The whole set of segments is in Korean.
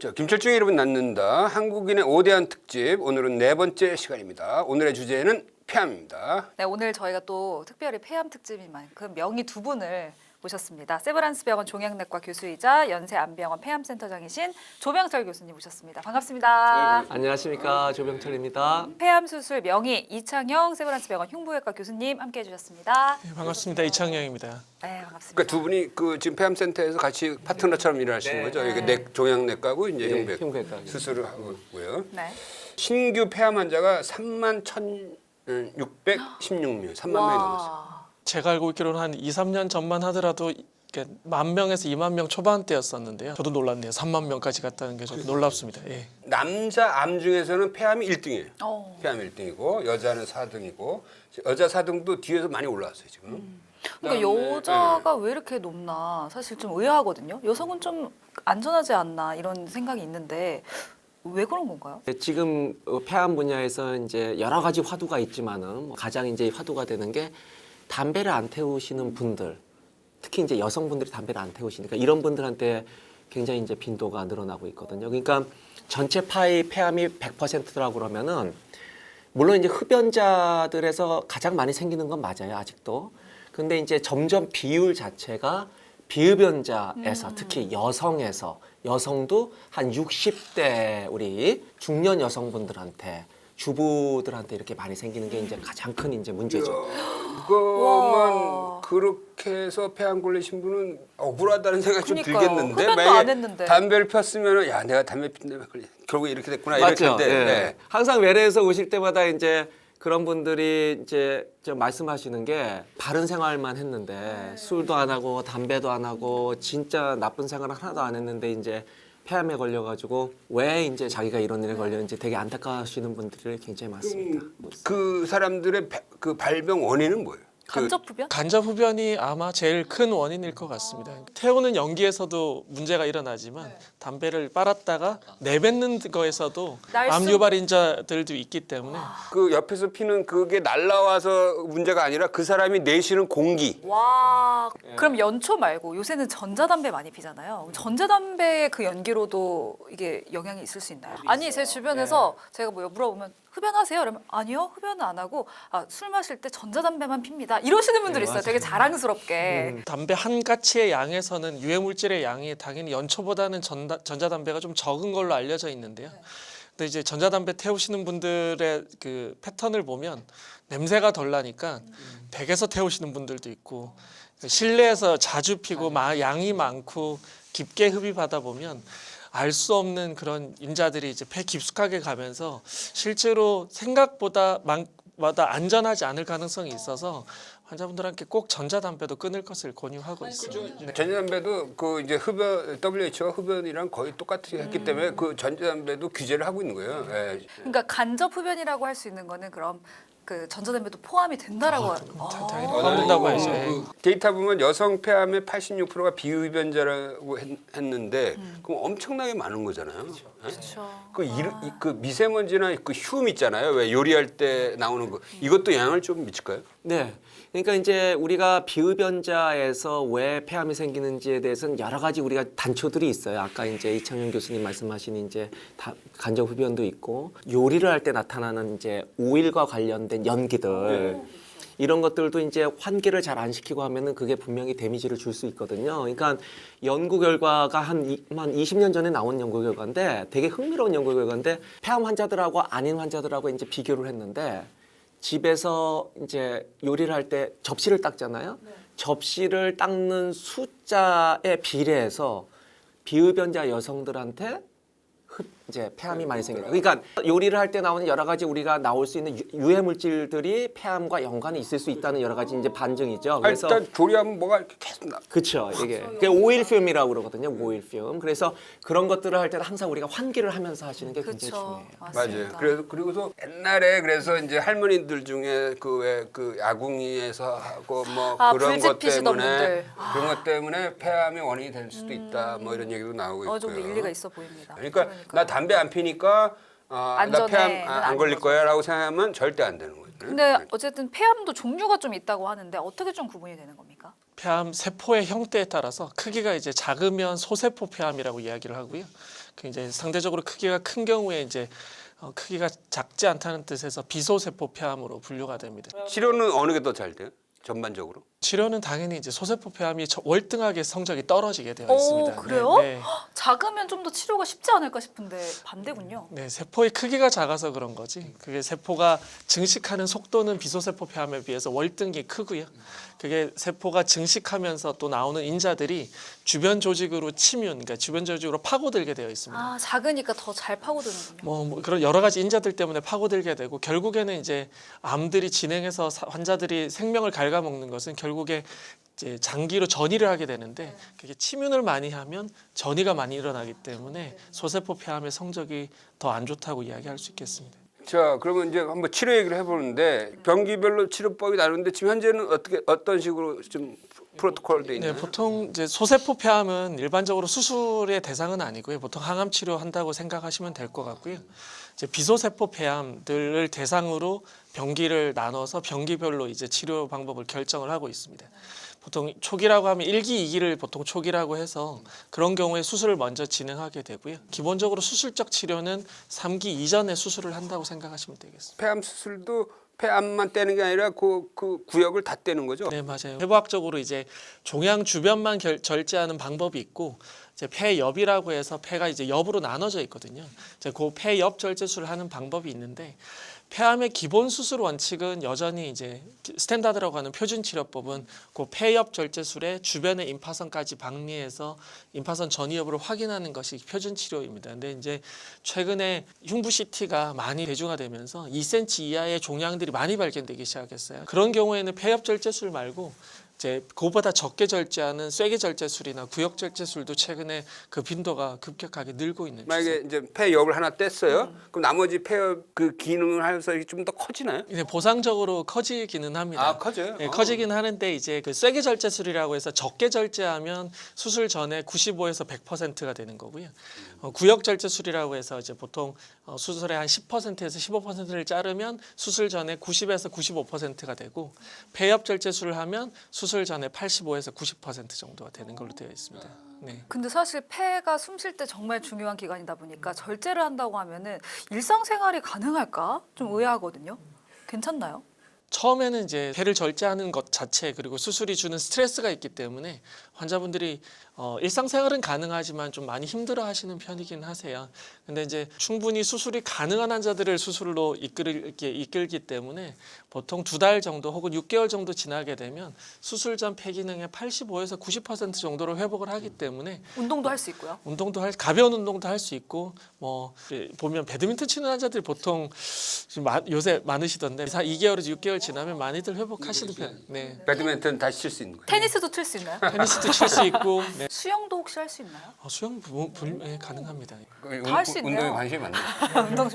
자, 김철중의 이름은 낳는다. 한국인의 5대한 특집. 오늘은 네 번째 시간입니다. 오늘의 주제는 폐암입니다. 네, 오늘 저희가 또 특별히 폐암 특집인 만큼 명의 두 분을 모셨습니다. 세브란스병원 종양내과 교수이자 연세안병원 폐암센터장이신 조병철 교수님 모셨습니다. 반갑습니다. 안녕하십니까, 조병철입니다. 폐암 수술 명의 이창영 세브란스병원 흉부외과 교수님 함께해 주셨습니다. 네, 반갑습니다. 이창영입니다. 네, 반갑습니다. 그러니까 두 분이 그 지금 폐암센터에서 같이 파트너처럼 일하시는 네. 거죠. 이게 종양내과고 이제 네, 흉부외과 흉부외과. 수술을 하고 있고요. 네. 신규 폐암 환자가 31,616명, 3만 명이 넘었어요. 제가 알고 있기로는 한 2, 3년 전만 하더라도 이렇게 10,000명에서 20,000명 초반대였었는데요. 저도 놀랐네요. 30,000명까지 갔다는 게 좀 놀랍습니다. 예. 남자 암 중에서는 폐암이 1등이에요. 어. 폐암 1등이고 여자는 4등이고 여자 4등도 뒤에서 많이 올라왔어요 지금. 그러니까 그다음에, 여자가 왜 이렇게 높나 사실 좀 의아하거든요. 여성은 좀 안전하지 않나 이런 생각이 있는데 왜 그런 건가요? 지금 폐암 분야에서 이제 여러 가지 화두가 있지만은 가장 이제 화두가 되는 게 담배를 안 태우시는 분들, 특히 이제 여성분들이 담배를 안 태우시니까 이런 분들한테 굉장히 이제 빈도가 늘어나고 있거든요. 그러니까 전체 파이 폐암이 100%라고 그러면은 물론 이제 흡연자들에서 가장 많이 생기는 건 맞아요, 아직도. 근데 이제 점점 비율 자체가 비흡연자에서 특히 여성도 한 60대 우리 중년 여성분들한테 주부들한테 이렇게 많이 생기는 게 이제 가장 큰 이제 문제죠. 그거만 와. 그렇게 해서 폐암 걸리신 분은 억울하다는 생각이 좀 그러니까요. 들겠는데 흡연도 만약에 안 했는데. 담배를 폈으면 야 내가 담배 핀다며 걸리 결국 이렇게 됐구나 이렇게 맞죠? 때 예. 항상 외래에서 오실 때마다 이제 그런 분들이 이제 좀 말씀하시는 게 바른 생활만 했는데 술도 안 하고 담배도 안 하고 진짜 나쁜 생활을 하나도 안 했는데 이제 폐암에 걸려가지고 왜 이제 자기가 이런 일에 걸렸는지 되게 안타까워하시는 분들이 굉장히 많습니다. 그 사람들의 그 발병 원인은 뭐예요? 간접 흡연? 간접 흡연이 아마 제일 큰 원인일 것 같습니다. 태우는 연기에서도 문제가 일어나지만 담배를 빨았다가 내뱉는 거에서도 날숨- 암 유발인자들도 있기 때문에 그 옆에서 피는 그게 날라와서 문제가 아니라 그 사람이 내쉬는 공기. 와, 그럼 연초 말고 요새는 전자담배 많이 피잖아요. 전자담배의 그 연기로도 이게 영향이 있을 수 있나요? 아니, 제 주변에서 제가 뭐 물어보면 흡연하세요? 그러면 아니요, 흡연은 안 하고 술 마실 때 전자담배만 핍니다. 이러시는 분들 있어요. 되게 자랑스럽게. 담배 한 가치의 양에서는 유해물질의 양이 당연히 연초보다는 전자담배가 좀 적은 걸로 알려져 있는데요. 근데 이제 전자담배 태우시는 분들의 그 패턴을 보면 냄새가 덜 나니까 댁에서 태우시는 분들도 있고 실내에서 자주 피고 양이 많고 깊게 흡입하다 보면 알 수 없는 그런 인자들이 이제 폐 깊숙하게 가면서 실제로 생각보다 안전하지 않을 가능성이 있어서 환자분들한테 꼭 전자담배도 끊을 것을 권유하고 있습니다. 전자담배도 그 이제 흡연 WHO가 흡연이랑 거의 똑같이 했기 때문에 그 전자담배도 규제를 하고 있는 거예요. 예. 그러니까 간접 흡연이라고 할 수 있는 거는 그럼 그 전자담배도 포함이 된다라고. 당연히 포함된다고 해야죠. 그 데이터 보면 여성 폐암의 86%가 비흡연자라고 했는데 그럼 엄청나게 많은 거잖아요. 그렇죠. 그 미세먼지나 그 흉 있잖아요. 왜 요리할 때 나오는 거 이것도 영향을 좀 미칠까요? 네. 그러니까 이제 우리가 비흡연자에서 왜 폐암이 생기는지에 대해서는 여러 가지 우리가 단초들이 있어요. 아까 이제 이창현 교수님 말씀하신 이제 간접 흡연도 있고 요리를 할 때 나타나는 이제 오일과 관련된 연기들 이런 것들도 이제 환기를 잘 안 시키고 하면은 그게 분명히 데미지를 줄 수 있거든요. 그러니까 연구 결과가 한 20년 전에 나온 연구 결과인데 되게 흥미로운 연구 결과인데 폐암 환자들하고 아닌 환자들하고 이제 비교를 했는데 집에서 이제 요리를 할 때 접시를 닦잖아요. 접시를 닦는 숫자에 비례해서 비흡연자 여성들한테 이제 폐암이 많이 생겨요. 그러니까 요리를 할 때 나오는 여러 가지 우리가 나올 수 있는 유해 물질들이 폐암과 연관이 있을 수 있다는 여러 가지 이제 반증이죠. 그래서 일단 조리하면 뭐가 이렇게 계속 나. 그렇죠. 이게 오일필름이라고 그러거든요. 오일필름. 그래서 그런 것들을 할 때는 항상 우리가 환기를 하면서 하시는 게 굉장히 그렇죠. 중요해요. 맞아요. 그래서 그리고서 옛날에 그래서 이제 할머니들 중에 그 야궁이에서 하고 뭐 그런 불집 것 피시던 때문에 분들. 그런 것 때문에 폐암의 원인이 될 수도 있다. 뭐 이런 얘기도 나오고 있고요. 어느 정도 일리가 있어 보입니다. 그러니까 나 담배 안 피니까 나 안전해. 폐암 안 아닌 걸릴 거죠. 거야라고 생각하면 절대 안 되는 거죠. 근데 어쨌든 폐암도 종류가 좀 있다고 하는데 어떻게 좀 구분이 되는 겁니까? 폐암 세포의 형태에 따라서 크기가 이제 작으면 소세포 폐암이라고 이야기를 하고요. 그 이제 상대적으로 크기가 큰 경우에 이제 크기가 작지 않다는 뜻에서 비소세포 폐암으로 분류가 됩니다. 치료는 어느 게 더 잘 돼요? 전반적으로? 치료는 당연히 이제 소세포 폐암이 월등하게 성적이 떨어지게 되어 오, 있습니다. 그래요? 네, 네. 작으면 좀 더 치료가 쉽지 않을까 싶은데 반대군요. 네, 세포의 크기가 작아서 그런 거지. 그게 세포가 증식하는 속도는 비소세포 폐암에 비해서 월등히 크고요. 그게 세포가 증식하면서 또 나오는 인자들이 주변 조직으로 침윤, 그러니까 주변 조직으로 파고들게 되어 있습니다. 아, 작으니까 더 잘 파고드는군요. 뭐 그런 여러 가지 인자들 때문에 파고들게 되고 결국에는 이제 암들이 진행해서 환자들이 생명을 갉아먹는 것은 결국에 이제 장기로 전이를 하게 되는데 그게 침윤을 많이 하면 전이가 많이 일어나기 때문에 소세포 폐암의 성적이 더 안 좋다고 이야기할 수 있겠습니다. 자, 그러면 이제 한번 치료 얘기를 해보는데 병기별로 치료법이 다른데 지금 현재는 어떤 식으로 좀 프로토콜 돼 있나요? 네, 보통 이제 소세포 폐암은 일반적으로 수술의 대상은 아니고요. 보통 항암 치료한다고 생각하시면 될 것 같고요. 이제 비소세포 폐암들을 대상으로 병기를 나눠서 병기별로 이제 치료 방법을 결정을 하고 있습니다. 보통 초기라고 하면 1기, 2기를 보통 초기라고 해서 그런 경우에 수술을 먼저 진행하게 되고요. 기본적으로 수술적 치료는 3기 이전에 수술을 한다고 생각하시면 되겠습니다. 폐암 수술도 폐암만 떼는 게 아니라 그 구역을 다 떼는 거죠? 네, 맞아요. 해부학적으로 이제 종양 주변만 절제하는 방법이 있고 이제 폐엽이라고 해서 폐가 이제 옆으로 나눠져 있거든요. 이제 그 폐엽 절제술을 하는 방법이 있는데 폐암의 기본 수술 원칙은 여전히 이제 스탠다드라고 하는 표준 치료법은 그 폐엽 절제술의 주변의 임파선까지 박리해서 임파선 전이 여부를 확인하는 것이 표준 치료입니다. 근데 이제 최근에 흉부 CT가 많이 대중화되면서 2cm 이하의 종양들이 많이 발견되기 시작했어요. 그런 경우에는 폐엽 절제술 말고 이제 그보다 적게 절제하는 쇠기 절제술이나 구역 절제술도 최근에 그 빈도가 급격하게 늘고 있는 만약에 이제 폐엽을 하나 뗐어요. 그럼 나머지 폐엽 그 기능을 하면서 좀 더 커지나요? 이제 보상적으로 커지기는 합니다. 아, 커져요? 네, 커지긴 하는데 이제 그 쇠기 절제술이라고 해서 적게 절제하면 수술 전에 95에서 100%가 되는 거고요. 구역 절제술이라고 해서 이제 보통 수술의 한 10%에서 15%를 자르면 수술 전에 90에서 95%가 되고 폐엽 절제술을 하면 수술 전에 85에서 90% 정도가 되는 걸로 되어 있습니다. 네. 근데 사실 폐가 숨 쉴 때 정말 중요한 기관이다 보니까 절제를 한다고 하면은 일상생활이 가능할까? 좀 의아하거든요. 괜찮나요? 처음에는 이제 폐를 절제하는 것 자체 그리고 수술이 주는 스트레스가 있기 때문에 환자분들이 일상생활은 가능하지만 좀 많이 힘들어하시는 편이긴 하세요. 근데 이제 충분히 수술이 가능한 환자들을 수술로 이끌기 때문에 보통 2달 정도 혹은 6개월 정도 지나게 되면 수술 전 폐 기능의 85에서 90% 정도로 회복을 하기 때문에 운동도 할 수 있고요. 가벼운 운동도 할 수 있고 뭐 보면 배드민턴 치는 환자들이 보통 요새 많으시던데 2개월에서 6개월 지나면 많이들 회복하시는 편. 네. 배드민턴 다시 칠 수 있는 거예요? 테니스도 칠 수 있나요? 테니스도 칠 수 있고 네. 수영도 혹시 할 수 있나요? 수영 가능합니다. 다 할 수 있네요. 운동에 관심이 많네요. 운동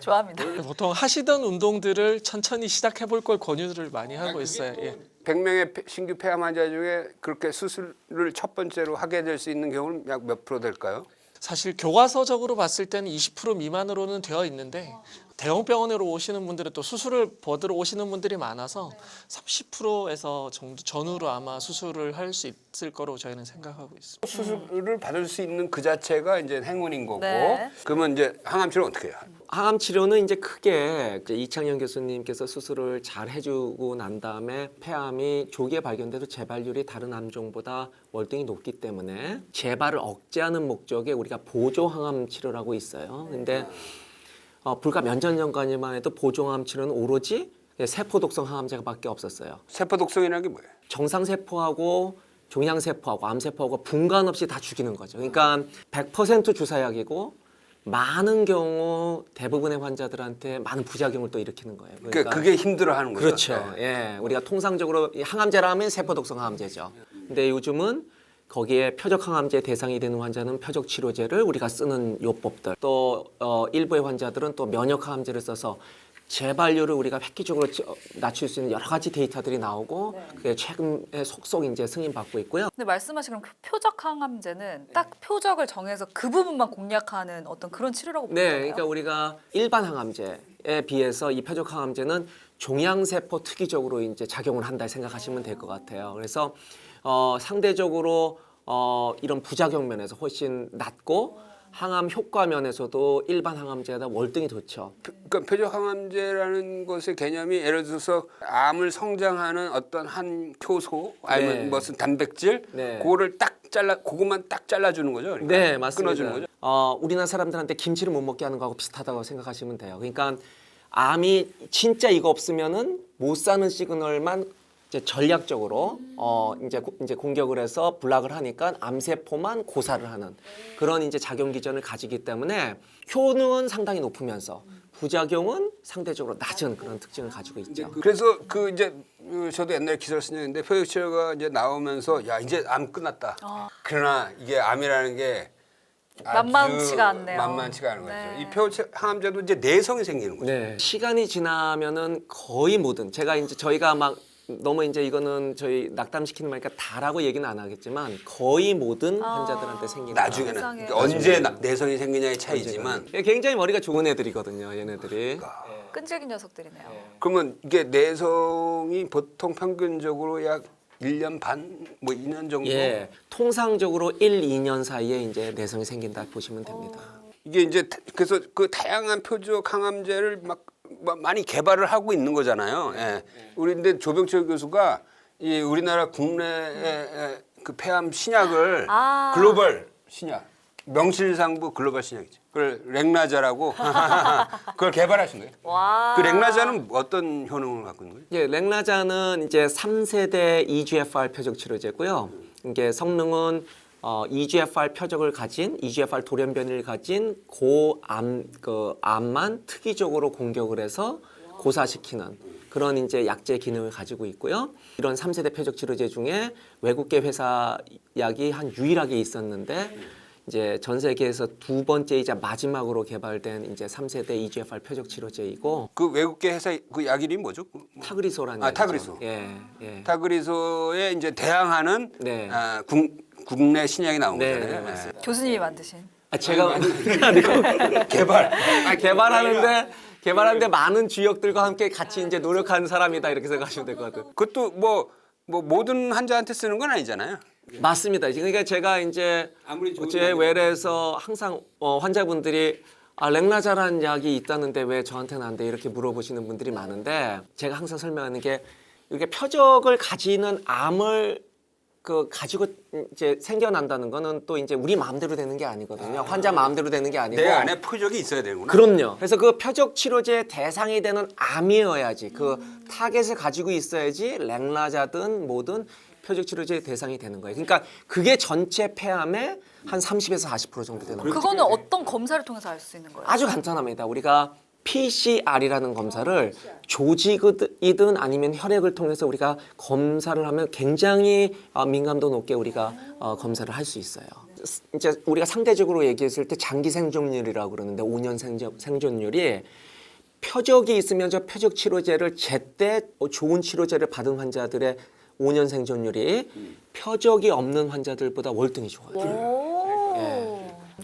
좋아합니다. 보통 하시던 운동들을 천천히 시작해 볼 걸 권유를 많이 하고 있어요. 예. 100명의 신규 폐암 환자 중에 그렇게 수술을 첫 번째로 하게 될 수 있는 경우는 약 몇 프로 될까요? 사실 교과서적으로 봤을 때는 20% 미만으로는 되어 있는데 대형 병원으로 오시는 분들은 또 수술을 받으러 오시는 분들이 많아서 30%에서 정도 전후로 아마 수술을 할 수 있을 거로 저희는 생각하고 있습니다. 수술을 받을 수 있는 그 자체가 이제 행운인 거고. 네. 그러면 이제 항암 치료 어떻게 해요? 항암 치료는 이제 크게 이제 이창현 교수님께서 수술을 잘 해주고 난 다음에 폐암이 조기에 발견돼도 재발률이 다른 암종보다 월등히 높기 때문에 재발을 억제하는 목적에 우리가 보조 항암 치료라고 있어요. 근데 불과 몇 년 전까지만 해도 보조 항암 치료는 오로지 세포 독성 항암제밖에 없었어요. 세포 독성이라는 게 뭐예요? 정상 세포하고 종양세포하고 암세포하고 분간 없이 다 죽이는 거죠. 그러니까 100% 주사약이고 많은 경우 대부분의 환자들한테 많은 부작용을 또 일으키는 거예요. 그러니까 그게 힘들어하는 거죠. 그렇죠. 예, 우리가 통상적으로 이 항암제라면 세포독성 항암제죠. 근데 요즘은 거기에 표적 항암제 대상이 되는 환자는 표적 치료제를 우리가 쓰는 요법들, 또 일부의 환자들은 또 면역 항암제를 써서 재발률을 우리가 획기적으로 낮출 수 있는 여러 가지 데이터들이 나오고 그게 최근에 속속 이제 승인받고 있고요. 근데 말씀하신 그럼 표적 항암제는 딱 표적을 정해서 그 부분만 공략하는 어떤 그런 치료라고 보는 네, 건가요? 그러니까 우리가 일반 항암제에 비해서 이 표적 항암제는 종양세포 특이적으로 이제 작용을 한다 생각하시면 될 것 같아요. 그래서 상대적으로 이런 부작용 면에서 훨씬 낮고 항암 효과 면에서도 일반 항암제보다 월등히 좋죠. 그러니까 표적 항암제라는 것의 개념이 예를 들어서 암을 성장하는 어떤 한 효소 아니면 네. 무슨 단백질 네. 그거를 그것만 딱 잘라주는 거죠. 그러니까. 네, 맞습니다. 끊어주는 거죠. 우리나라 사람들한테 김치를 못 먹게 하는 거하고 비슷하다고 생각하시면 돼요. 그러니까 암이 진짜 이거 없으면은 못 사는 시그널만 이제 전략적으로 이제 공격을 해서 블락을 하니까 암세포만 고사를 하는 그런 이제 작용 기전을 가지기 때문에 효능은 상당히 높으면서 부작용은 상대적으로 낮은 그런 특징을 가지고 있죠. 그래서 이제 저도 옛날에 기사를 쓴 적인데 표적 치료가 이제 나오면서 야 이제 암 끝났다. 그러나 이게 암이라는 게 아주 만만치가 않네요. 만만치가 않은 거죠. 네. 이 표적 항암제도 이제 내성이 생기는 거죠. 네. 시간이 지나면은 거의 모든 제가 이제 저희가 막 너무 이제 이거는 저희 낙담시키는 말이니까 다라고 얘기는 안 하겠지만 거의 모든 환자들한테 생기는 나중에는 세상에. 그러니까 언제 내성이 생기냐의 차이지만 굉장히 머리가 좋은 애들이거든요, 얘네들이. 끈질긴 녀석들이네요. 그러면 이게 내성이 보통 평균적으로 약 1년 반, 뭐 2년 정도. 예, 통상적으로 1, 2년 사이에 이제 내성이 생긴다 보시면 됩니다. 이게 이제 그래서 그 다양한 표적 항암제를 막 많이 개발을 하고 있는 거잖아요. 예. 우리 근데 조병철 교수가 이 우리나라 국내의 그 폐암 신약을 글로벌 신약, 명실상부 글로벌 신약이죠. 그걸 렉나자라고 그걸 개발하신 거예요. 와. 그 렉나자는 어떤 효능을 갖고 있는 거예요? 예, 렉나자는 이제 3세대 EGFR 표적 치료제고요. 이게 성능은 EGFR 표적을 가진 EGFR 돌연변이를 가진 암만 특이적으로 공격을 해서 고사시키는 그런 이제 약제 기능을 가지고 있고요. 이런 3세대 표적 치료제 중에 외국계 회사 약이 한 유일하게 있었는데 이제 전 세계에서 두 번째이자 마지막으로 개발된 이제 3세대 EGFR 표적 치료제이고 그 외국계 회사 그 약 이름이 뭐죠? 타그리소라는 아, 약이죠. 타그리소. 예. 타그리소에 이제 대항하는 네. 국내 신약이 나온 네, 거잖아요. 네, 맞습니다. 교수님이 만드신. 제가 개발. 개발하는데 많은 주역들과 함께 같이 이제 노력하는 사람이다 이렇게 생각하시면 될 것 같아요. 그것도 뭐 모든 환자한테 쓰는 건 아니잖아요. 맞습니다. 그러니까 제가 이제 아무리 좋은 제 외래에서 항상 환자분들이 렉나자라는 약이 있다는데 왜 저한테는 안 돼? 이렇게 물어보시는 분들이 많은데 제가 항상 설명하는 게 이렇게 표적을 가지는 암을 가지고 이제 생겨난다는 거는 또 이제 우리 마음대로 되는 게 아니거든요. 환자 마음대로 되는 게 아니고 내 안에 표적이 있어야 되는구나. 그럼요. 그래서 그 표적 치료제 대상이 되는 암이어야지 그 타겟을 가지고 있어야지 렉나자든 뭐든 표적 치료제 대상이 되는 거예요. 그러니까 그게 전체 폐암의 한 30에서 40% 정도 되는 거예요. 그거는 어떤 검사를 통해서 알 수 있는 거예요? 아주 간단합니다. 우리가 PCR이라는 검사를 조직이든 아니면 혈액을 통해서 우리가 검사를 하면 굉장히 민감도 높게 우리가 검사를 할 수 있어요. 이제 우리가 상대적으로 얘기했을 때 장기 생존율이라고 그러는데 5년 생존율이 표적이 있으면 저 표적 치료제를 제때 좋은 치료제를 받은 환자들의 5년 생존율이 표적이 없는 환자들보다 월등히 좋아요. 오.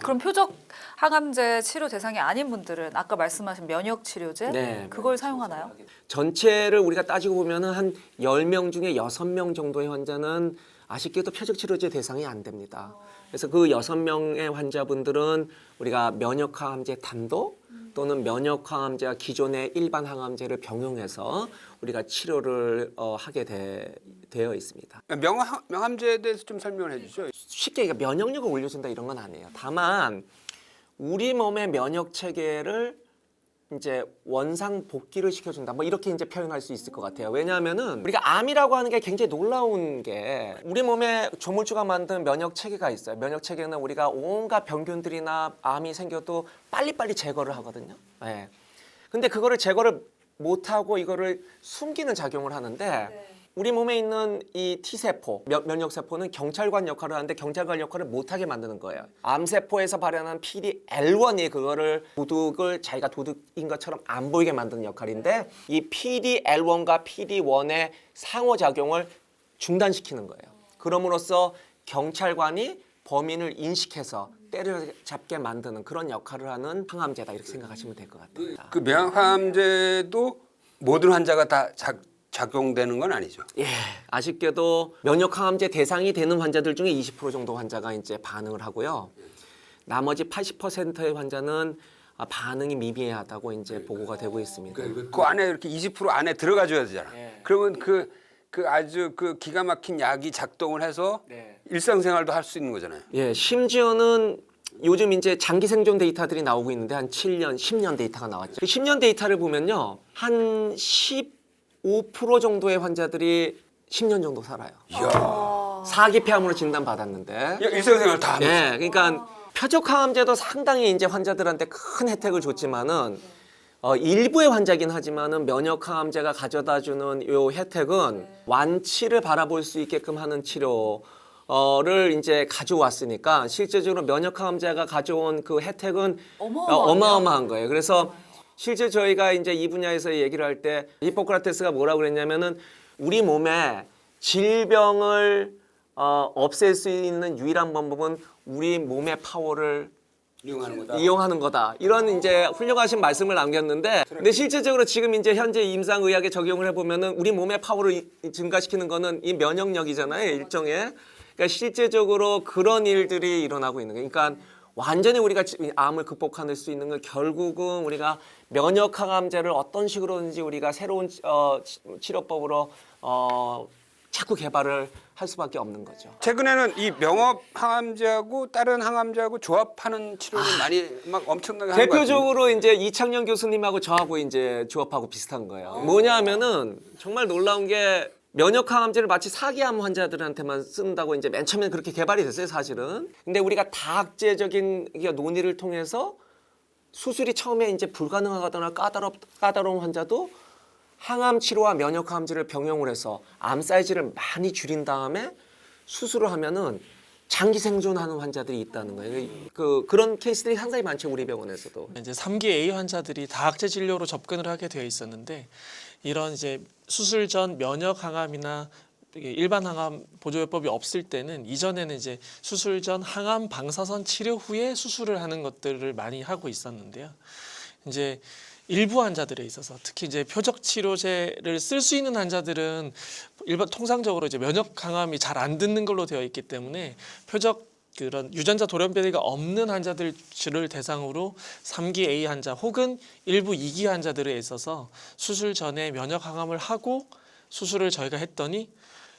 그럼 표적 항암제 치료 대상이 아닌 분들은 아까 말씀하신 면역 치료제 네. 그걸 사용하나요? 전체를 우리가 따지고 보면은 한 10명 중에 6명 정도의 환자는 아쉽게도 표적 치료제 대상이 안 됩니다. 그래서 그 6명의 환자분들은 우리가 면역 항암제 단독 또는 면역 항암제와 기존의 일반 항암제를 병용해서 우리가 치료를 하게 되어 있습니다. 명함제에 대해서 좀 설명을 해주죠. 쉽게 얘기해 면역력을 올려준다 이런 건 아니에요. 다만 우리 몸의 면역 체계를 이제 원상 복귀를 시켜준다. 뭐 이렇게 이제 표현할 수 있을 것 같아요. 왜냐하면은 우리가 암이라고 하는 게 굉장히 놀라운 게 우리 몸에 조물주가 만든 면역 체계가 있어요. 면역 체계는 우리가 온갖 병균들이나 암이 생겨도 빨리빨리 제거를 하거든요. 네. 근데 그거를 제거를 못하고 이거를 숨기는 작용을 하는데 우리 몸에 있는 이 T세포, 면역세포는 경찰관 역할을 하는데 경찰관 역할을 못하게 만드는 거예요. 암세포에서 발현한 PD-L1이 그거를 도둑을 자기가 도둑인 것처럼 안 보이게 만드는 역할인데 이 PD-L1과 PD-1의 상호작용을 중단시키는 거예요. 그럼으로써 경찰관이 범인을 인식해서 때려잡게 만드는 그런 역할을 하는 항암제다 이렇게 생각하시면 될 것 같아요. 그 명함제도 모든 환자가 다 작용되는 건 아니죠. 예, 아쉽게도 면역 항암제 대상이 되는 환자들 중에 20% 정도 환자가 이제 반응을 하고요. 나머지 80%의 환자는 반응이 미미하다고 이제 보고가 되고 있습니다. 그 안에 이렇게 20% 안에 들어가줘야 되잖아. 네. 그러면 그 아주 그 기가 막힌 약이 작동을 해서 네. 일상생활도 할 수 있는 거잖아요. 예, 심지어는 요즘 이제 장기 생존 데이터들이 나오고 있는데 한 7년, 10년 데이터가 나왔죠. 그 10년 데이터를 보면요, 한 15% 정도의 환자들이 10년 정도 살아요. 이야. 사기폐암으로 진단 받았는데. 일상생활 다 하면서. 예, 그러니까 표적항암제도 상당히 이제 환자들한테 큰 혜택을 줬지만은 일부의 환자긴 하지만은 면역항암제가 가져다주는 요 혜택은 완치를 바라볼 수 있게끔 하는 치료를 이제 가져왔으니까 실제적으로 면역항암제가 가져온 그 혜택은 어마어마한 거예요. 그래서 실제 저희가 이제 이 분야에서 얘기를 할 때 히포크라테스가 뭐라고 그랬냐면은 우리 몸에 질병을 없앨 수 있는 유일한 방법은 우리 몸의 파워를 이용하는 거다. 이런 이제 훌륭하신 말씀을 남겼는데, 근데 실제적으로 지금 이제 현재 임상의학에 적용을 해보면은 우리 몸의 파워를 증가시키는 거는 이 면역력이잖아요, 일종의. 그러니까 실제적으로 그런 일들이 일어나고 있는 거예요. 그러니까 완전히 우리가 암을 극복할 수 있는 건 결국은 우리가 면역항암제를 어떤 식으로든지 우리가 새로운 치료법으로 자꾸 개발을 할 수밖에 없는 거죠. 최근에는 이 명업 항암제하고 다른 항암제하고 조합하는 치료를 많이 막 엄청나게 하는 것 같아요. 대표적으로 이제 이창년 교수님하고 저하고 이제 조합하고 비슷한 거예요. 뭐냐면은 정말 놀라운 게 면역항암제를 마치 사기암 환자들한테만 쓴다고 이제 맨 처음에 그렇게 개발이 됐어요, 사실은. 근데 우리가 다학제적인 논의를 통해서 수술이 처음에 이제 불가능하거나 까다로운 환자도 항암 치료와 면역항암제를 병용을 해서 암 사이즈를 많이 줄인 다음에 수술을 하면은 장기 생존하는 환자들이 있다는 거예요. 그런 케이스들이 상당히 많죠, 우리 병원에서도. 이제 3기 A 환자들이 다학제 진료로 접근을 하게 되어 있었는데 이런 이제 수술 전 면역 항암이나 일반 항암 보조요법이 없을 때는 이전에는 이제 수술 전 항암 방사선 치료 후에 수술을 하는 것들을 많이 하고 있었는데요. 이제 일부 환자들에 있어서 특히 이제 표적 치료제를 쓸 수 있는 환자들은 통상적으로 이제 면역 항암이 잘 안 듣는 걸로 되어 있기 때문에 표적 그런 유전자 돌연변이가 없는 환자들을 대상으로 3기 A 환자 혹은 일부 2기 환자들에 있어서 수술 전에 면역 항암을 하고 수술을 저희가 했더니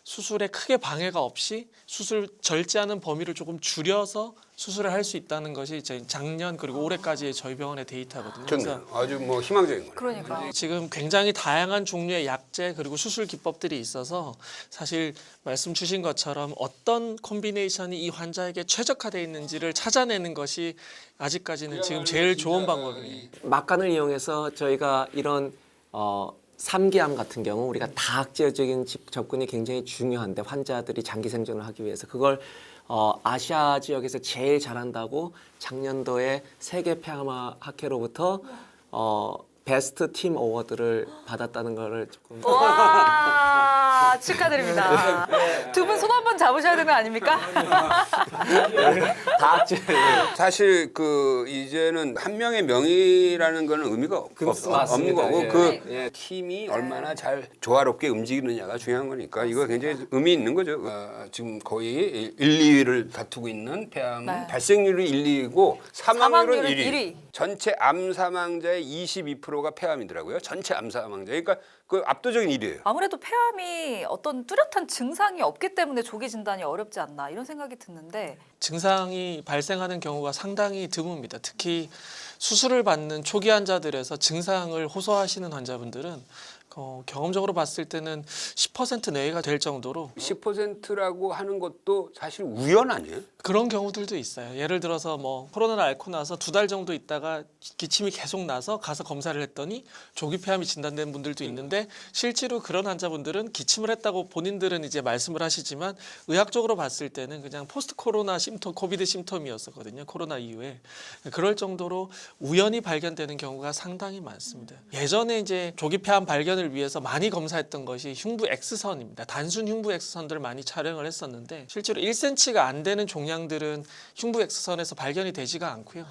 수술에 크게 방해가 없이 수술 절제하는 범위를 조금 줄여서 수술을 할 수 있다는 것이 저희 작년 그리고 올해까지의 저희 병원의 데이터거든요. 좋네요. 아주 뭐 희망적인 거네요. 그러니까. 지금 굉장히 다양한 종류의 약제 그리고 수술 기법들이 있어서 사실 말씀 주신 것처럼 어떤 콤비네이션이 이 환자에게 최적화되어 있는지를 찾아내는 것이 아직까지는 지금 제일 좋은 방법이에요. 막간을 이용해서 저희가 이런 3기암 같은 경우 우리가 다학제적인 접근이 굉장히 중요한데 환자들이 장기 생존을 하기 위해서 그걸 아시아 지역에서 제일 잘한다고 작년도에 세계 폐암 학회로부터 베스트 팀 어워드를 받았다는 거를 조금 와 축하드립니다. 두 분 손 한번 잡으셔야 되는 거 아닙니까? 다학제 사실 그 이제는 한 명의 명의라는 거는 의미가 없는 맞습니다. 거고 예. 그 예. 팀이 얼마나 잘 조화롭게 움직이느냐가 중요한 거니까 이거 굉장히 의미 있는 거죠. 지금 거의 1, 2위를 다투고 있는 폐암 네. 발생률이 1, 2위고 사망률은 사망률은 1위. 전체 암 사망자의 22%가 폐암이더라고요. 전체 암 사망자. 그러니까 그 압도적인 1위예요. 아무래도 폐암이 어떤 뚜렷한 증상이 없기 때문에 조기 진단이 어렵지 않나 이런 생각이 드는데 증상이 발생하는 경우가 상당히 드뭅니다. 특히 수술을 받는 초기 환자들에서 증상을 호소하시는 환자분들은 경험적으로 봤을 때는 10% 내외가 될 정도로 10%라고 하는 것도 사실 우연 아니에요? 그런 경우들도 있어요. 예를 들어서 뭐 코로나를 앓고 나서 2달 정도 있다가 기침이 계속 나서 가서 검사를 했더니 조기 폐암이 진단된 분들도 있는데 실제로 그런 환자분들은 기침을 했다고 본인들은 이제 말씀을 하시지만 의학적으로 봤을 때는 그냥 포스트 코로나 심톰, 코비드 심톰이었었거든요. 코로나 이후에. 그럴 정도로 우연히 발견되는 경우가 상당히 많습니다. 예전에 이제 조기 폐암 발견을 위해서 많이 검사했던 것이 흉부 X선입니다. 단순 흉부 X선들을 많이 촬영을 했었는데 실제로 1cm가 안 되는 종양들은 흉부 X선에서 발견이 되지가 않고요.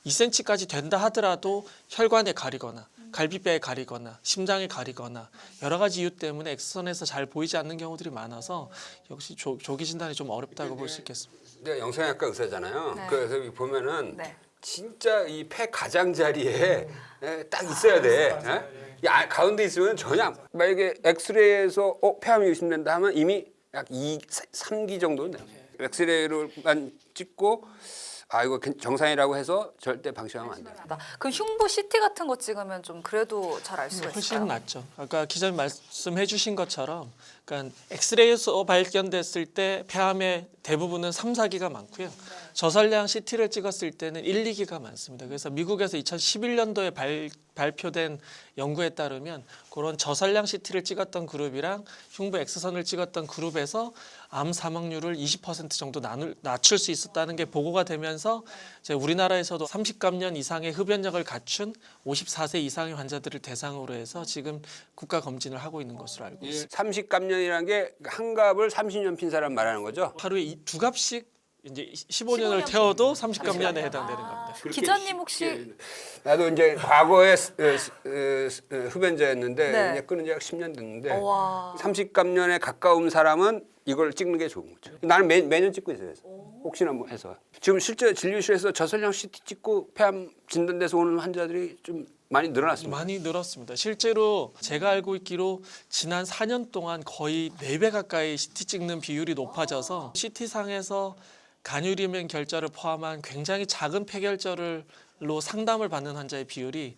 2cm까지 된다 하더라도 혈관에 가리거나 갈비뼈에 가리거나 심장에 가리거나 여러 가지 이유 때문에 X선에서 잘 보이지 않는 경우들이 많아서 역시 조기 진단이 좀 어렵다고 볼 수 있겠습니다. 내가 영상학과 의사잖아요. 네. 그래서 여기 보면은 네. 진짜 이 폐 가장자리에 딱 있어야 돼. 이 가운데 있으면 전혀 만약에 엑스레이에서 폐암이 의심된다 하면 이미 약 3기 정도는 돼요. 엑스레이로만 찍고 이거 정상이라고 해서 절대 방치하면 안 돼요. 그럼 흉부 CT 같은 거 찍으면 좀 그래도 잘 알 수가 훨씬 있을까요? 낫죠. 아까 기자님 말씀해주신 것처럼, 그러니까 엑스레이에서 발견됐을 때 폐암의 대부분은 3, 4기가 많고요. 저설량 CT를 찍었을 때는 1, 2기가 많습니다. 그래서 미국에서 2011년도에 발표된 연구에 따르면 그런 저설량 CT를 찍었던 그룹이랑 흉부 X선을 찍었던 그룹에서 암 사망률을 20% 정도 낮출 수 있었다는 게 보고가 되면서 이제 우리나라에서도 30감년 이상의 흡연력을 갖춘 54세 이상의 환자들을 대상으로 해서 지금 국가 검진을 하고 있는 것으로 알고 있습니다. 30감년이라는 게 한 갑을 30년 핀 사람 말하는 거죠? 하루에 두 갑씩 이제 15년을 태워도 30감년에 해당되는 겁니다. 기자님 혹시 나도 이제 과거에 흡연자였는데 네. 이제 끊은 지가 10년 됐는데 와. 30감년에 가까운 사람은 이걸 찍는 게 좋은 거죠. 나는 매년 찍고 있어요. 그래서. 혹시나 뭐 해서. 지금 실제 진료실에서 저설량 CT 찍고 폐암 진단돼서 오는 환자들이 좀 많이 늘어났습니다. 많이 늘었습니다. 실제로 제가 알고 있기로 지난 4년 동안 거의 4배 가까이 CT 찍는 비율이 높아져서 CT상에서 간유리면 결절을 포함한 굉장히 작은 폐결절로 상담을 받는 환자의 비율이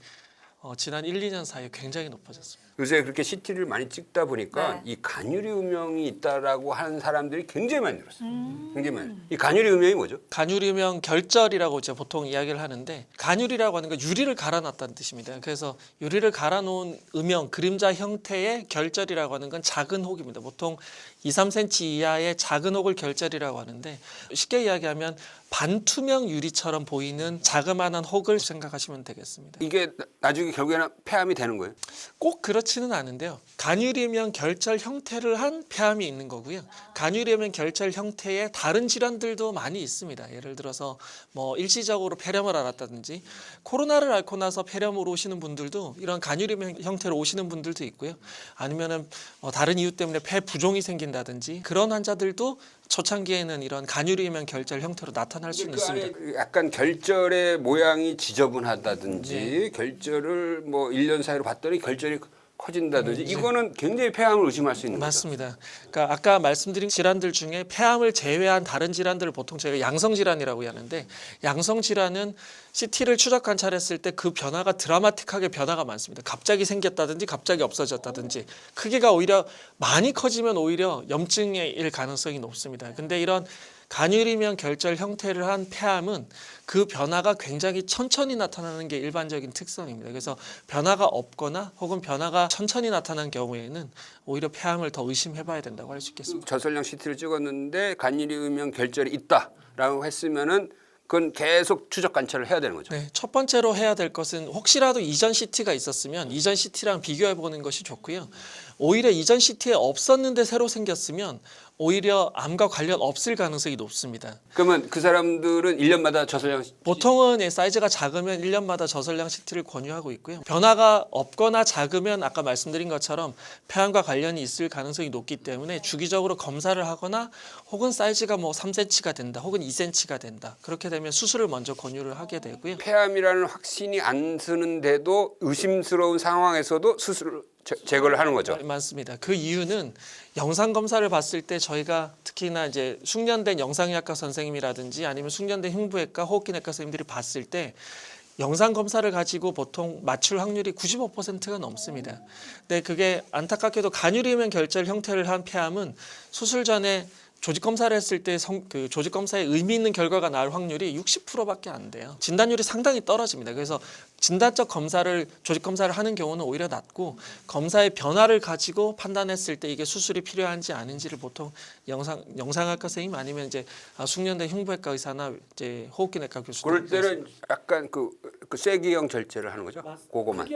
지난 1, 2년 사이에 굉장히 높아졌습니다. 요새 그렇게 CT를 많이 찍다 보니까 네. 이 간유리 음영이 있다라고 하는 사람들이 굉장히 많이 늘었어요. 굉장히 많이. 이 간유리 음영이 뭐죠? 간유리면 결절이라고 이제 보통 이야기를 하는데, 간유리라고 하는 건 유리를 갈아놨다는 뜻입니다. 그래서 유리를 갈아놓은 음영, 그림자 형태의 결절이라고 하는 건 작은 혹입니다. 보통 2, 3cm 이하의 작은 혹을 결절이라고 하는데, 쉽게 이야기하면 반투명 유리처럼 보이는 자그마한 혹을 생각하시면 되겠습니다. 이게 나중에 결국에는 폐암이 되는 거예요. 꼭 그렇지는 않은데요. 간유리면 결절 형태를 한 폐암이 있는 거고요. 간유리면 결절 형태의 다른 질환들도 많이 있습니다. 예를 들어서 뭐 일시적으로 폐렴을 앓았다든지, 코로나를 앓고 나서 폐렴으로 오시는 분들도 이런 간유리면 형태로 오시는 분들도 있고요. 아니면은 다른 이유 때문에 폐 부종이 생긴다든지, 그런 환자들도 초창기에는 이런 간유리면 결절 형태로 나타날 수는 그 있습니다. 안에 약간 결절의 모양이 지저분하다든지 결절을 뭐 1년 사이로 봤더니 결절이 커진다든지 이거는 굉장히 폐암을 의심할 수 있는 거죠. 맞습니다. 그러니까 아까 말씀드린 질환들 중에 폐암을 제외한 다른 질환들을 보통 저희가 양성 질환이라고 하는데, 양성 질환은 CT를 추적 관찰했을 때 그 변화가 드라마틱하게 변화가 많습니다. 갑자기 생겼다든지 갑자기 없어졌다든지, 크기가 오히려 많이 커지면 오히려 염증일 가능성이 높습니다. 근데 이런 간유리면 결절 형태를 한 폐암은 그 변화가 굉장히 천천히 나타나는 게 일반적인 특성입니다. 그래서 변화가 없거나 혹은 변화가 천천히 나타난 경우에는 오히려 폐암을 더 의심해봐야 된다고 할 수 있겠습니다. 저설량 CT를 찍었는데 간유리 음영 결절이 있다라고 했으면은 그건 계속 추적 관찰을 해야 되는 거죠. 네, 첫 번째로 해야 될 것은 혹시라도 이전 CT가 있었으면 이전 CT랑 비교해 보는 것이 좋고요. 오히려 이전 CT에 없었는데 새로 생겼으면 오히려 암과 관련 없을 가능성이 높습니다. 그러면 그 사람들은 1년마다 저설량 보통은 사이즈가 작으면 1년마다 저설량 CT를 권유하고 있고요. 변화가 없거나 작으면 아까 말씀드린 것처럼 폐암과 관련이 있을 가능성이 높기 때문에 주기적으로 검사를 하거나, 혹은 사이즈가 뭐 3cm가 된다 혹은 2cm가 된다, 그렇게 되면 수술을 먼저 권유를 하게 되고요. 폐암이라는 확신이 안 쓰는데도 의심스러운 상황에서도 수술을 제거를 하는 거죠. 맞습니다. 그 이유는 영상 검사를 봤을 때 저희가 특히나 이제 숙련된 영상의학과 선생님이라든지 아니면 숙련된 흉부외과, 호흡기내과 선생님들이 봤을 때 영상 검사를 가지고 보통 맞출 확률이 95%가 넘습니다. 근데 그게 안타깝게도 간유리면 결절 형태를 한 폐암은 수술 전에 조직 검사를 했을 때 그 조직 검사에 의미 있는 결과가 나올 확률이 60%밖에 안 돼요. 진단율이 상당히 떨어집니다. 그래서 진단적 검사를, 조직 검사를 하는 경우는 오히려 낮고, 검사의 변화를 가지고 판단했을 때 이게 수술이 필요한지 아닌지를 보통 영상학과 선생님 아니면 이제 숙련된 흉부외과 의사나 이제 호흡기내과 교수들, 그럴 때는 약간 그 그 쐐기형 결제를 하는 거죠? 그거만.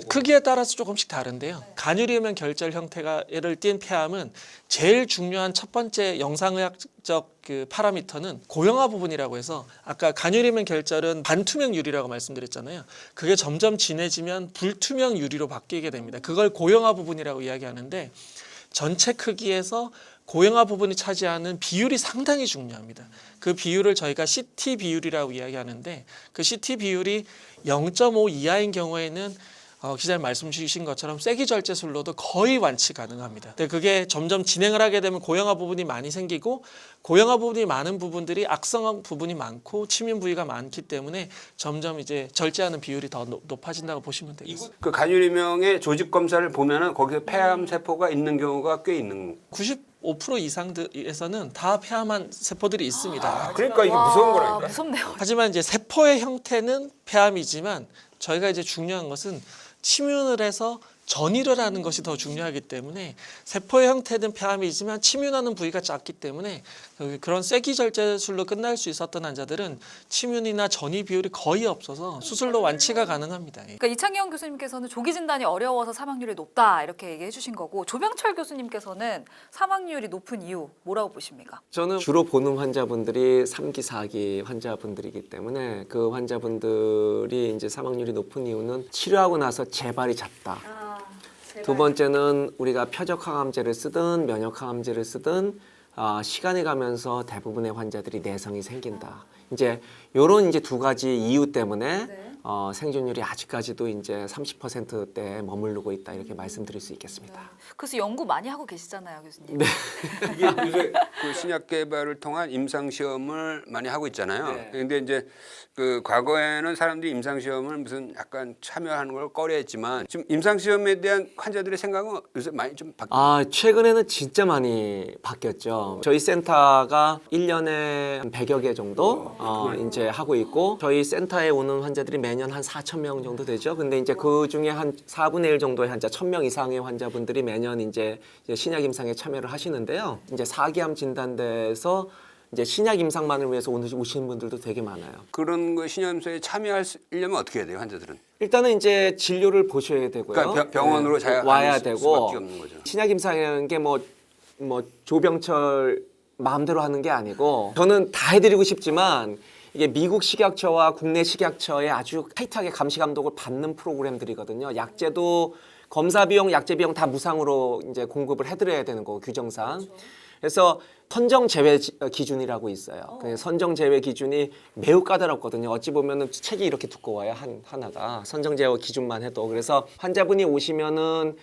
크기에 따라서 조금씩 다른데요. 간유리음형 결절 형태를 띈 폐암은 제일 중요한 첫 번째 영상의학적 그 파라미터는 고형화 부분이라고 해서 아까 간유리음형 결절은 반투명 유리라고 말씀드렸잖아요. 그게 점점 진해지면 불투명 유리로 바뀌게 됩니다. 그걸 고형화 부분이라고 이야기하는데 전체 크기에서 고형화 부분이 차지하는 비율이 상당히 중요합니다. 그 비율을 저희가 CT 비율이라고 이야기하는데 그 CT 비율이 0.5 이하인 경우에는 기자님 말씀 주신 것처럼 쐐기절제술로도 거의 완치 가능합니다. 근데 그게 점점 진행을 하게 되면 고형화 부분이 많이 생기고 고형화 부분이 많은 부분들이 악성 부분이 많고 침윤 부위가 많기 때문에 점점 이제 절제하는 비율이 더 높아진다고 보시면 되겠습니다. 그 간유리명의 조직 검사를 보면은 거기서 폐암 세포가 있는 경우가 꽤 있는. 95% 이상에서는 다 폐암한 세포들이 있습니다. 그러니까 이게 무서운 와, 거라니까. 무섭네요. 하지만 이제 세포의 형태는 폐암이지만 저희가 이제 중요한 것은 침윤을 해서 전이를 하는 것이 더 중요하기 때문에 세포의 형태는 폐암이지만 침윤하는 부위가 작기 때문에 그런 쐐기절제술로 끝날 수 있었던 환자들은 침윤이나 전이 비율이 거의 없어서 수술로 완치가 가능합니다. 그러니까 이창경 교수님께서는 조기 진단이 어려워서 사망률이 높다 이렇게 얘기해 주신 거고 조병철 교수님께서는 사망률이 높은 이유 뭐라고 보십니까? 저는 주로 보는 환자분들이 3기, 4기 환자분들이기 때문에 그 환자분들이 이제 사망률이 높은 이유는 치료하고 나서 재발이 잦다. 두 번째는 우리가 표적 항암제를 쓰든 면역 항암제를 쓰든 시간이 가면서 대부분의 환자들이 내성이 생긴다. 이제 요런 이제 두 가지 이유 때문에 생존율이 아직까지도 이제 30%대에 머무르고 있다 이렇게 말씀드릴 수 있겠습니다. 그래서 연구 많이 하고 계시잖아요, 교수님. 네. 이게 요새 그 신약 개발을 통한 임상 시험을 많이 하고 있잖아요. 네. 근데 이제 그 과거에는 사람들이 임상 시험을 무슨 약간 참여하는 걸 꺼려했지만 지금 임상 시험에 대한 환자들의 생각은 요새 많이 좀 최근에는 진짜 많이 바뀌었죠. 저희 센터가 1년에 한 100여 개 정도 이제 하고 있고 저희 센터에 오는 환자들이 매년 한 4,000명 정도 되죠. 근데 이제 그 중에 한 4분의 1 정도의 환자, 1,000명 이상의 환자분들이 매년 이제 신약 임상에 참여를 하시는데요. 이제 4기암 진단대에서 이제 신약 임상만을 위해서 오시는 분들도 되게 많아요. 그런 거 신약임상에 참여하려면 어떻게 해야 돼요, 환자들은? 일단은 이제 진료를 보셔야 되고요. 그러니까 병원으로 와야 갈 되고 수밖에 없는 거죠. 신약 임상이라는 게 뭐 조병철 마음대로 하는 게 아니고 저는 다 해드리고 싶지만 이게 미국 식약처와 국내 식약처의 아주 타이트하게 감시 감독을 받는 프로그램들이거든요. 약제도 검사 비용, 약제 비용 다 무상으로 이제 공급을 해드려야 되는 거고 규정상. 그래서 선정 제외 기준이라고 있어요. 그 선정 제외 기준이 매우 까다롭거든요. 어찌 보면은 책이 이렇게 두꺼워요. 하나가 선정 제외 기준만 해도. 그래서 환자분이 오시면은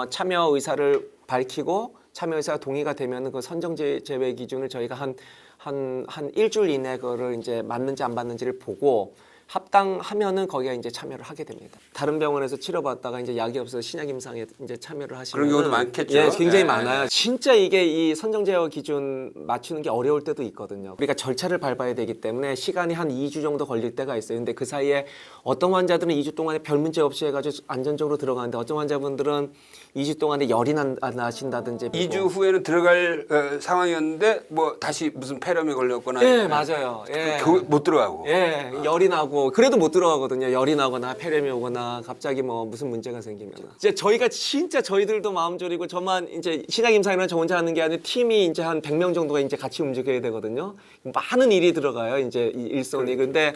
참여 의사를 밝히고 참여 의사가 동의가 되면은 그 선정 제외 기준을 저희가 한 일주일 이내 그거를 이제 맞는지 안 맞는지를 보고 합당하면은 거기에 이제 참여를 하게 됩니다. 다른 병원에서 치료받다가 이제 약이 없어서 신약 임상에 이제 참여를 하시면 그런 경우도 많겠죠. 예, 굉장히 네. 많아요. 진짜 이게 이 선정 제어 기준 맞추는 게 어려울 때도 있거든요. 우리가 절차를 밟아야 되기 때문에 시간이 한 2주 정도 걸릴 때가 있어요. 근데 그 사이에 어떤 환자들은 2주 동안에 별 문제 없이 해가지고 안전적으로 들어가는데 어떤 환자분들은 2주 동안에 열이 나신다든지 2주 후에는 들어갈 상황이었는데 뭐 다시 무슨 폐렴에 걸렸거나 예, 맞아요. 예. 못 들어가고. 예, 열이 나고 그래도 못 들어가거든요. 열이 나거나 폐렴이 오거나 갑자기 뭐 무슨 문제가 생기면. 이제 저희가 진짜 저희들도 마음 졸이고 저만 이제 신약 임상이나 저 혼자 하는 게 아니라 팀이 이제 한 100명 정도가 이제 같이 움직여야 되거든요. 많은 일이 들어가요. 이제 이 일손이. 근데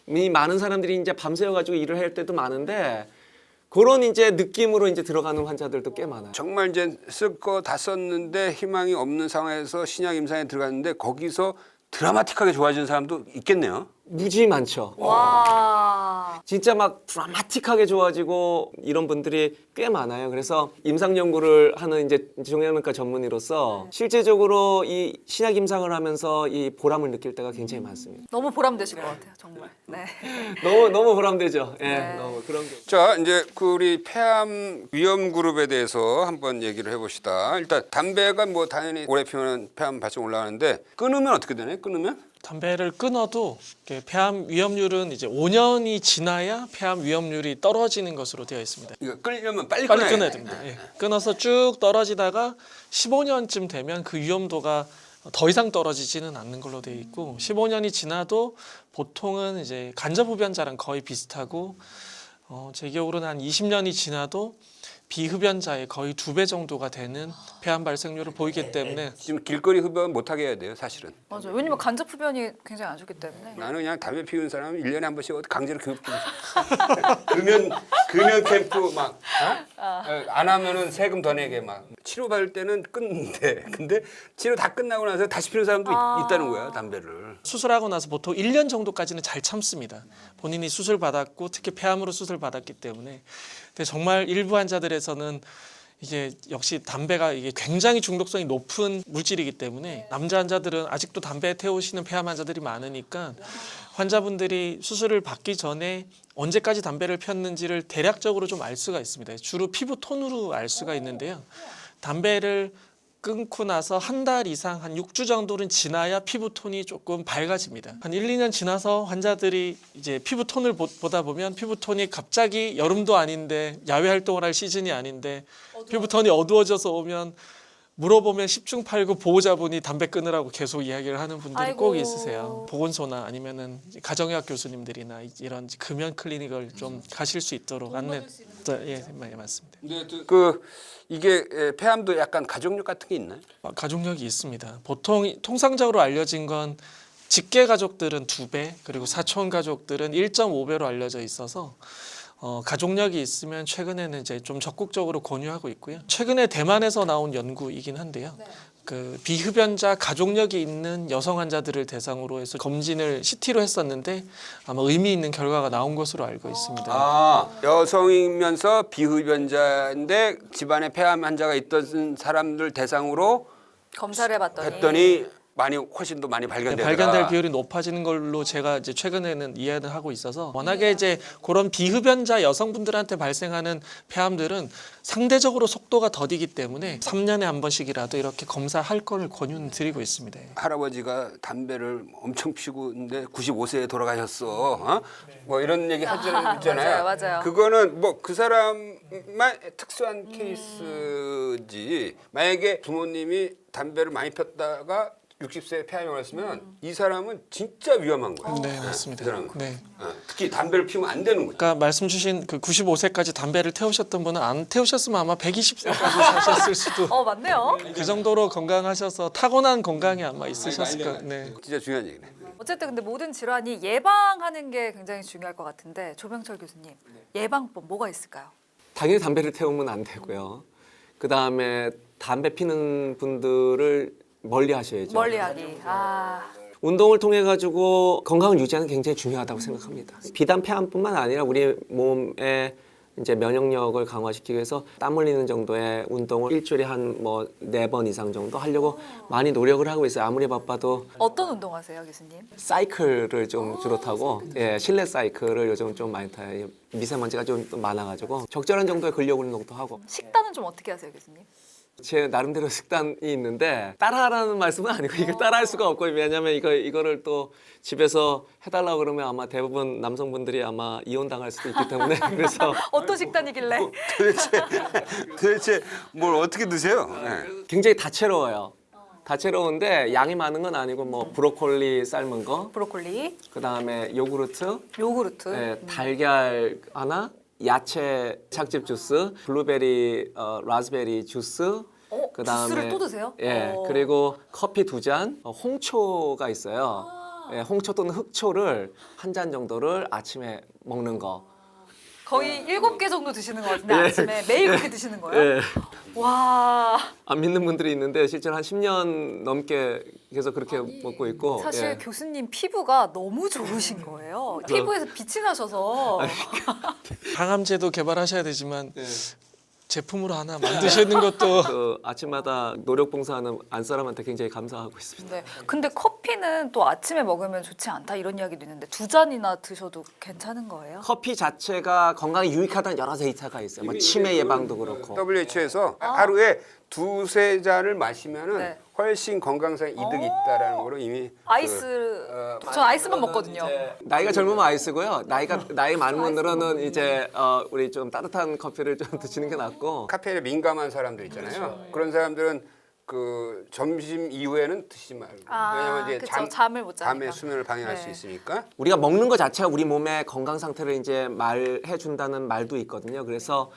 이 많은 사람들이 이제 밤새워 가지고 일을 할 때도 많은데 그런 이제 느낌으로 이제 들어가는 환자들도 꽤 많아요. 정말 이제 쓸 거 다 썼는데 희망이 없는 상황에서 신약 임상에 들어갔는데 거기서 드라마틱하게 좋아지는 사람도 있겠네요. 무지 많죠. 와. 진짜 막 드라마틱하게 좋아지고 이런 분들이 꽤 많아요. 그래서 임상 연구를 하는 이제 종양내과 전문의로서 실제적으로 이 신약 임상을 하면서 이 보람을 느낄 때가 굉장히 많습니다. 너무 보람되실 것 같아요, 정말. 네. 너무 보람되죠. 예, 네. 너무 그런 게. 자, 이제 그 우리 폐암 위험 그룹에 대해서 한번 얘기를 해봅시다. 일단 담배가 뭐 당연히 오래 피우면 폐암 발생 올라가는데 끊으면 어떻게 되나요? 끊으면? 담배를 끊어도 이렇게 폐암 위험률은 이제 5년이 지나야 폐암 위험률이 떨어지는 것으로 되어 있습니다. 이거 끊으려면 빨리 끊어야 됩니다. 예. 끊어서 쭉 떨어지다가 15년쯤 되면 그 위험도가 더 이상 떨어지지는 않는 걸로 되어 있고 15년이 지나도 보통은 이제 간접 흡연자랑 거의 비슷하고 제 기억으로는 한 20년이 지나도 비흡연자의 거의 2배 정도가 되는 폐암 발생률을 보이기 때문에 지금 길거리 흡연 못하게 해야 돼요, 사실은. 맞아요. 왜냐면 간접 흡연이 굉장히 안 좋기 때문에. 나는 그냥 담배 피우는 사람은 1년에 한 번씩 어디 강제로 교육 좀 금연 캠프 막 안 하면은 세금 더 내게 막 치료 받을 때는 끊는데 근데 치료 다 끝나고 나서 다시 피우는 사람도 있다는 거야, 담배를. 수술하고 나서 보통 1년 정도까지는 잘 참습니다. 본인이 수술 받았고 특히 폐암으로 수술 받았기 때문에. 근데 정말 일부 환자들에서는 이게 역시 담배가 이게 굉장히 중독성이 높은 물질이기 때문에 남자 환자들은 아직도 담배 태우시는 폐암 환자들이 많으니까 환자분들이 수술을 받기 전에 언제까지 담배를 폈는지를 대략적으로 좀 알 수가 있습니다. 주로 피부 톤으로 알 수가 있는데요. 담배를 끊고 나서 한 달 이상 한 6주 정도는 지나야 피부 톤이 조금 밝아집니다. 한 1, 2년 지나서 환자들이 이제 피부 톤을 보다 보면 피부 톤이 갑자기 여름도 아닌데 야외 활동을 할 시즌이 아닌데 피부 톤이 어두워져서 오면 물어보면 10중 8구 보호자분이 담배 끊으라고 계속 이야기를 하는 분들이 아이고. 꼭 있으세요. 보건소나 아니면은 가정의학 교수님들이나 이런 금연 클리닉을 좀 가실 수 있도록 안내. 예, 맞습니다. 근데 그 이게 폐암도 약간 가족력 같은 게 있나요? 가족력이 있습니다. 보통 통상적으로 알려진 건 직계 가족들은 2배, 그리고 사촌 가족들은 1.5배로 알려져 있어서 가족력이 있으면 최근에는 이제 좀 적극적으로 권유하고 있고요. 최근에 대만에서 나온 연구이긴 한데요. 그 비흡연자 가족력이 있는 여성 환자들을 대상으로 해서 검진을 CT로 했었는데 아마 의미 있는 결과가 나온 것으로 알고 있습니다. 아, 여성이면서 비흡연자인데 집안에 폐암 환자가 있던 사람들 대상으로 검사를 해봤더니 했더니 훨씬 더 많이 발견되더라. 발견될 비율이 높아지는 걸로 제가 이제 최근에는 이해를 하고 있어서 워낙에 이제 그런 비흡연자 여성분들한테 발생하는 폐암들은 상대적으로 속도가 더디기 때문에 3년에 한 번씩이라도 이렇게 검사할 거를 권유는 드리고 있습니다. 할아버지가 담배를 엄청 피우고 있는데 95세에 돌아가셨어. 어? 뭐 이런 얘기 하잖아요. 맞아요. 그거는 뭐 그 사람만 특수한 케이스지. 만약에 부모님이 담배를 많이 폈다가 60세에 폐암이 왔으면 이 사람은 진짜 위험한 거예요. 네, 맞습니다. 그 사람은. 네. 특히 담배를 피우면 안 되는 거죠. 아까 말씀 주신 그 95세까지 담배를 태우셨던 분은 안 태우셨으면 아마 120세까지 사셨을 수도. 맞네요. 그 정도로 건강하셔서 타고난 건강이 아마 있으셨을 거예요. 네. 진짜 중요한 얘기네. 어쨌든 근데 모든 질환이 예방하는 게 굉장히 중요할 것 같은데 조병철 교수님 예방법 뭐가 있을까요? 당연히 담배를 태우면 안 되고요. 그 다음에 담배 피는 분들을 멀리 하셔야죠. 멀리하기. 운동을 통해 가지고 건강을 유지하는 게 굉장히 중요하다고 생각합니다. 비단 폐암뿐만 아니라 우리 몸의 이제 면역력을 강화시키기 위해서 땀 흘리는 정도의 운동을 일주일에 한 뭐 4번 이상 정도 하려고 많이 노력을 하고 있어요. 아무리 바빠도 어떤 운동하세요, 교수님? 사이클을 좀 주로 타고 실내 사이클을 요즘 좀 많이 타요. 미세먼지가 좀 많아가지고 적절한 정도의 근력 운동도 하고. 식단은 좀 어떻게 하세요, 교수님? 제 나름대로 식단이 있는데 따라하라는 말씀은 아니고 이거 따라할 수가 없고 왜냐하면 이거를 또 집에서 해달라고 그러면 아마 대부분 남성분들이 아마 이혼당할 수도 있기 때문에 그래서 어떤 식단이길래? 도대체 뭘 어떻게 드세요? 네. 굉장히 다채로워요. 다채로운데 양이 많은 건 아니고 뭐 브로콜리 삶은 거, 브로콜리, 그다음에 요구르트, 요구르트. 달걀 하나, 야채 착즙 주스, 블루베리, 라즈베리 주스. 주스를 또 드세요? 예, 그리고 커피 2잔, 홍초가 있어요. 예, 홍초 또는 흑초를 한 잔 정도를 아침에 먹는 거. 거의 7개 정도 드시는 것 같은데 아침에 매일 그렇게 드시는 거예요? 예. 와. 안 믿는 분들이 있는데 실제로 한 10년 넘게 계속 그렇게 먹고 있고. 사실 예. 교수님 피부가 너무 좋으신 거예요. 피부에서 빛이 나셔서. 항암제도 개발하셔야 되지만 제품으로 하나 만드시는 것도 그 아침마다 노력봉사하는 안사람한테 굉장히 감사하고 있습니다. 네. 근데 커피는 또 아침에 먹으면 좋지 않다 이런 이야기도 있는데 2잔이나 드셔도 괜찮은 거예요? 커피 자체가 건강에 유익하다는 여러 데이터가 있어요. 뭐 치매 예방도 그렇고. WHO에서 하루에 2-3잔을 마시면은 네. 훨씬 건강상 이득이 있다라는 거로 이미 아이스. 전 아이스만 먹거든요. 나이가 젊으면 아이스고요. 나이 많은 분들은 이제 우리 좀 따뜻한 커피를 좀 드시는 게 낫고. 카페인에 민감한 사람들 있잖아요. 그런 사람들은 그 점심 이후에는 드시지 말고 왜냐면 이제 그쵸. 잠을 못 자니까. 밤에 수면을 방해할 네. 수 있으니까. 우리가 먹는 것 자체가 우리 몸의 건강 상태를 이제 말해 준다는 말도 있거든요. 그래서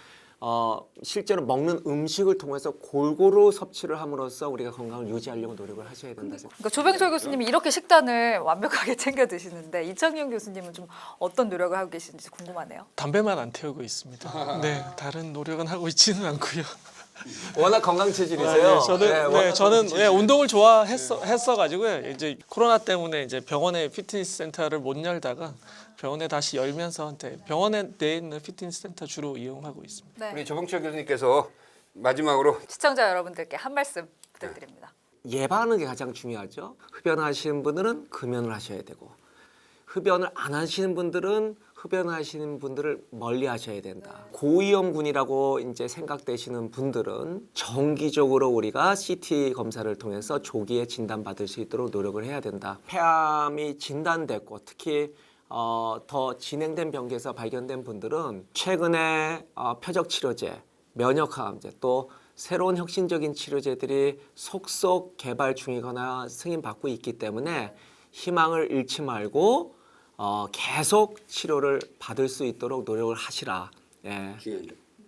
실제로 먹는 음식을 통해서 골고루 섭취를 함으로써 우리가 건강을 유지하려고 노력을 하셔야 된다. 그러니까 조병철 교수님이 이렇게 식단을 완벽하게 챙겨 드시는데 이창용 교수님은 좀 어떤 노력을 하고 계신지 궁금하네요. 담배만 안 태우고 있습니다. 네, 다른 노력은 하고 있지는 않고요. 워낙 건강 체질이세요. 네, 저는 워낙 저는 건강 체질. 운동을 좋아했어가지고요. 이제 코로나 때문에 이제 병원에 피트니스 센터를 못 열다가 병원에 다시 열면서 병원에 내에 있는 피트니스 센터 주로 이용하고 있습니다. 네. 우리 조봉철 교수님께서 마지막으로 시청자 여러분들께 한 말씀 부탁드립니다. 예방하는 게 가장 중요하죠. 흡연하시는 분들은 금연을 하셔야 되고 흡연을 안 하시는 분들은 흡연하시는 분들을 멀리 하셔야 된다. 고위험군이라고 이제 생각되시는 분들은 정기적으로 우리가 CT 검사를 통해서 조기에 진단받을 수 있도록 노력을 해야 된다. 폐암이 진단됐고 특히 더 진행된 병기에서 발견된 분들은 최근에 표적 치료제, 면역 항암제 또 새로운 혁신적인 치료제들이 속속 개발 중이거나 승인받고 있기 때문에 희망을 잃지 말고 계속 치료를 받을 수 있도록 노력을 하시라. 예,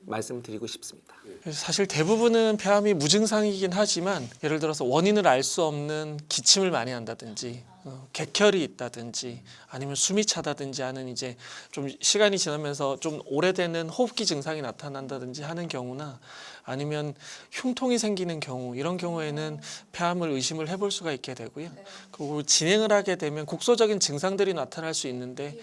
말씀드리고 싶습니다. 사실 대부분은 폐암이 무증상이긴 하지만 예를 들어서 원인을 알 수 없는 기침을 많이 한다든지 객혈이 있다든지 아니면 숨이 차다든지 하는 이제 좀 시간이 지나면서 좀 오래되는 호흡기 증상이 나타난다든지 하는 경우나 아니면 흉통이 생기는 경우 이런 경우에는 폐암을 의심을 해볼 수가 있게 되고요. 그리고 진행을 하게 되면 국소적인 증상들이 나타날 수 있는데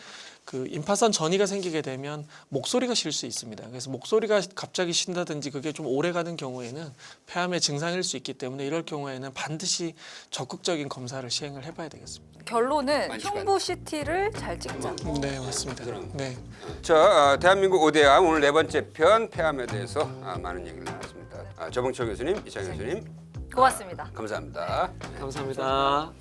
그 임파선 전이가 생기게 되면 목소리가 쉴 수 있습니다. 그래서 목소리가 갑자기 쉰다든지 그게 좀 오래 가는 경우에는 폐암의 증상일 수 있기 때문에 이럴 경우에는 반드시 적극적인 검사를 시행을 해봐야 되겠습니다. 결론은 흉부 CT를 잘 찍자. 네, 맞습니다. 네. 자, 대한민국 5대암 오늘 네 번째 편 폐암에 대해서 많은 얘기를 나눴습니다. 조봉철 교수님, 이창용 교수님 고맙습니다. 감사합니다. 감사합니다.